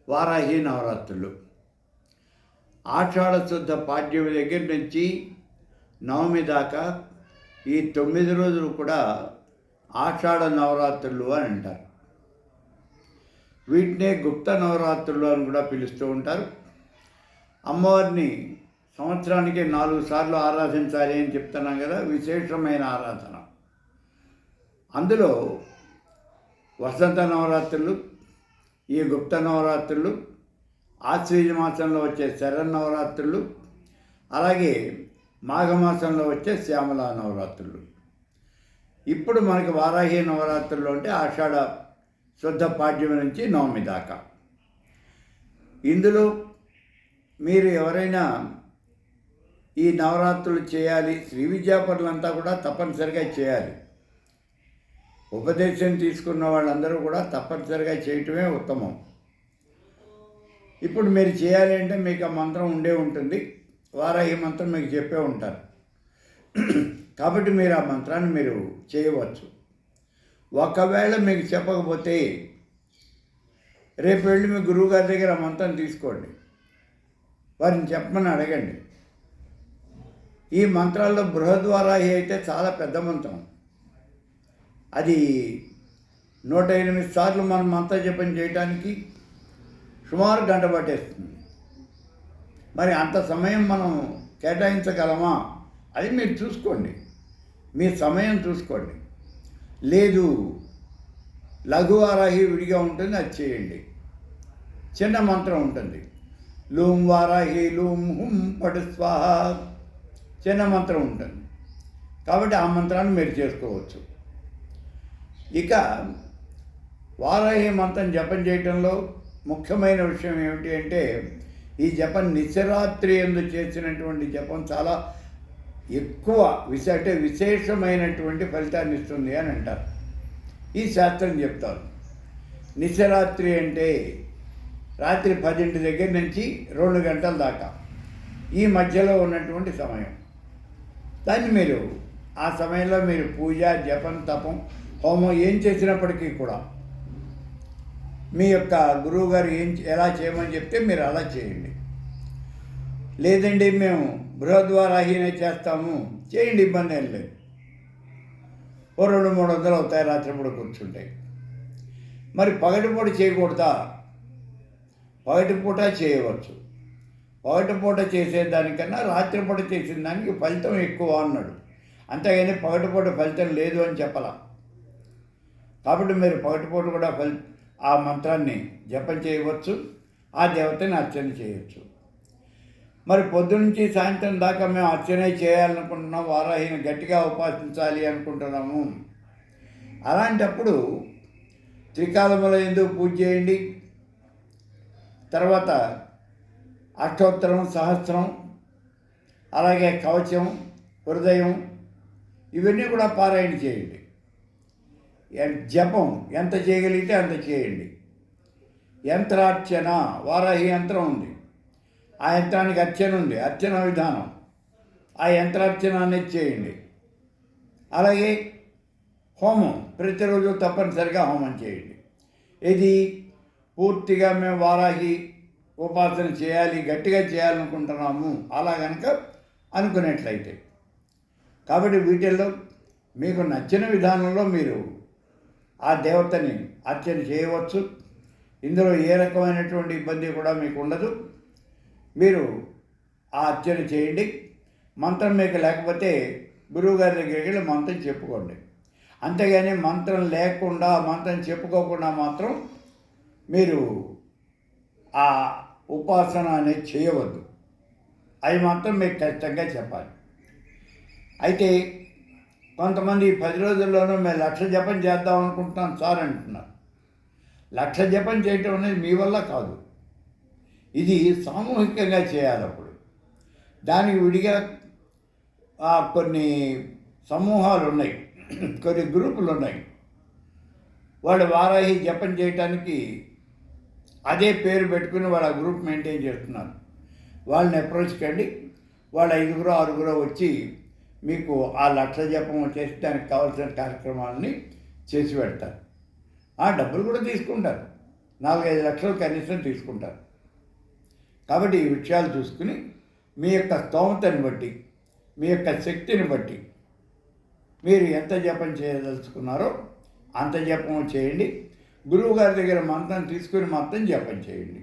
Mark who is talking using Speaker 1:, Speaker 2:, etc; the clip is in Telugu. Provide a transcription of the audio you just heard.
Speaker 1: వారాహి నవరాత్రులు. ఆషాఢ శుద్ధ పాడ్యమి దగ్గర నుంచి నవమి దాకా ఈ 9 రోజులు కూడా ఆషాఢ నవరాత్రులు అని అంటారు. వీటినే గుప్త నవరాత్రులు అని కూడా పిలుస్తూ ఉంటారు. అమ్మవారిని సంవత్సరానికి 4 సార్లు ఆరాధించాలి అని చెప్తున్నాం కదా, విశేషమైన ఆరాధన. అందులో వసంత నవరాత్రులు, ఈ గుప్త నవరాత్రులు, ఆశ్వీజ మాసంలో వచ్చే శరన్నవరాత్రులు, అలాగే మాఘమాసంలో వచ్చే శ్యామలా నవరాత్రులు. ఇప్పుడు మనకి వారాహి నవరాత్రులు అంటే ఆషాఢ శుద్ధ పాడ్యమి నుంచి నవమి దాకా. ఇందులో మీరు ఎవరైనా ఈ నవరాత్రులు చేయాలి, శ్రీ విద్యాపరులంతా కూడా తప్పనిసరిగా చేయాలి. ఉపదేశం తీసుకున్న వాళ్ళందరూ కూడా తప్పనిసరిగా చేయటమే ఉత్తమం. ఇప్పుడు మీరు చేయాలి అంటే మీకు ఆ మంత్రం ఉండే ఉంటుంది, వారాహి మంత్రం మీకు చెప్పే ఉంటారు. కాబట్టి మీరు ఆ మంత్రాన్ని మీరు చేయవచ్చు. ఒకవేళ మీకు చెప్పకపోతే రేపు వెళ్ళి మీ గురువుగారి దగ్గర ఆ మంత్రం తీసుకోండి, వారిని చెప్పమని అడగండి. ఈ మంత్రాల్లో బృహద్వారాహి అయితే చాలా పెద్ద మంత్రం. అది 108 సార్లు మనం మంత్ర జపం చేయడానికి సుమారు గంట పట్టేస్తుంది. మరి అంత సమయం మనం కేటాయించగలమా? అది మీరు చూసుకోండి, మీ సమయం చూసుకోండి. లేదు లఘువారాహి విడిగా ఉంటుంది, అది చేయండి. చిన్న మంత్రం ఉంటుంది, లూం వారాహి లూం హుం పటు స్వాహ, చిన్న మంత్రం ఉంటుంది. కాబట్టి ఆ మంత్రాన్ని మీరు చేసుకోవచ్చు. ఇక వారాహి మంత్రం జపం చేయటంలో ముఖ్యమైన విషయం ఏమిటి అంటే, ఈ జపం నిశరాత్రి యందు చేసినటువంటి జపం చాలా ఎక్కువ విశేషమైనటువంటి ఫలితాన్ని ఇస్తుంది అని అంటారు. ఈ శాస్త్రం చెప్తారు. నిశరాత్రి అంటే రాత్రి 10 దగ్గర నుంచి 2 గంటల దాకా ఈ మధ్యలో ఉన్నటువంటి సమయం. దాన్ని మీరు ఆ సమయంలో మీరు పూజ, జపం, తపం, హోమం ఏం చేసినప్పటికీ కూడా మీ యొక్క గురువుగారు ఎలా చేయమని చెప్తే మీరు అలా చేయండి. లేదండి మేము బృహద్వారాహినే చేస్తాము, చేయండి, ఇబ్బంది ఏం లేదు. ఓ 200-300 అవుతాయి రాత్రిపూట కూర్చుంటాయి. మరి పగటిపూట చేయకూడదా? పగటిపూట చేయవచ్చు. పగటిపూట చేసేదానికన్నా రాత్రిపూట చేసిన దానికి ఫలితం ఎక్కువ అన్నాడు. అంతేగాని పగటిపూట ఫలితం లేదు అని చెప్పాల. కాబట్టి మీరు పగటిపూట కూడా ఆ మంత్రాన్ని జపం చేయవచ్చు, ఆ దేవతని అర్చన చేయవచ్చు. మరి పొద్దునుంచి సాయంత్రం దాకా మేము అర్చనే చేయాలనుకుంటున్నాం, వారాహిని గట్టిగా ఉపాసించాలి అనుకుంటున్నాము. అలాంటప్పుడు త్రికాలముల యందు పూజ చేయండి. తర్వాత అష్టోత్తరం, సహస్రం, అలాగే కవచం, హృదయం, ఇవన్నీ కూడా పారాయణ చేయండి. జపం ఎంత చేయగలిగితే అంత చేయండి. యంత్రార్చన, వారాహి యంత్రం ఉంది, ఆ యంత్రానికి అర్చన ఉంది, అర్చన విధానం, ఆ యంత్రార్చన అనేది చేయండి. అలాగే హోమం ప్రతిరోజు తప్పనిసరిగా హోమం చేయండి. ఇది పూర్తిగా మేము వారాహి ఉపాసన చేయాలి, గట్టిగా చేయాలనుకుంటున్నాము అలా కనుక అనుకునేట్లయితే. కాబట్టి వీటిల్లో మీకు నచ్చిన విధానంలో మీరు ఆ దేవతని అర్చన చేయవచ్చు. ఇందులో ఏ రకమైనటువంటి ఇబ్బంది కూడా మీకు ఉండదు. మీరు ఆ అర్చన చేయండి. మంత్రం మీకు లేకపోతే గురువుగారి దగ్గరికి వెళ్ళి మంత్రం చెప్పుకోండి. అంతేగాని మంత్రం లేకుండా, మంత్రం చెప్పుకోకుండా మాత్రం మీరు ఆ ఉపాసన అనేది చేయవద్దు. అది మాత్రం మీకు ఖచ్చితంగా చెప్పాలి. అయితే కొంతమంది 10 రోజుల్లోనూ మేము 1,00,000 జపం చేద్దాం అనుకుంటున్నాం సార్ అంటున్నారు. 1,00,000 జపం చేయటం అనేది మీ వల్ల కాదు. ఇది సామూహికంగా చేయాలి. అప్పుడు దానికి విడిగా కొన్ని సమూహాలు ఉన్నాయి, కొన్ని గ్రూపులు ఉన్నాయి. వాళ్ళు వారాహి జపం చేయటానికి అదే పేరు పెట్టుకుని వాళ్ళ గ్రూప్ మెయింటైన్ చేస్తున్నారు. వాళ్ళని అప్రోచ్ కండి. వాళ్ళు 5-6 వచ్చి మీకు ఆ 1,00,000 జపం చేసి దానికి కావాల్సిన కార్యక్రమాలని చేసి పెడతారు. ఆ డబ్బులు కూడా తీసుకుంటారు. 4-5 లక్షలు కనీసం తీసుకుంటారు. కాబట్టి ఈ విషయాలు చూసుకుని మీ యొక్క స్తోమతని బట్టి, మీ యొక్క శక్తిని బట్టి మీరు ఎంత జపం చేయదలుచుకున్నారో అంత జపం చేయండి. గురువుగారి దగ్గర మంత్రం తీసుకుని మాత్రం జపం చేయండి.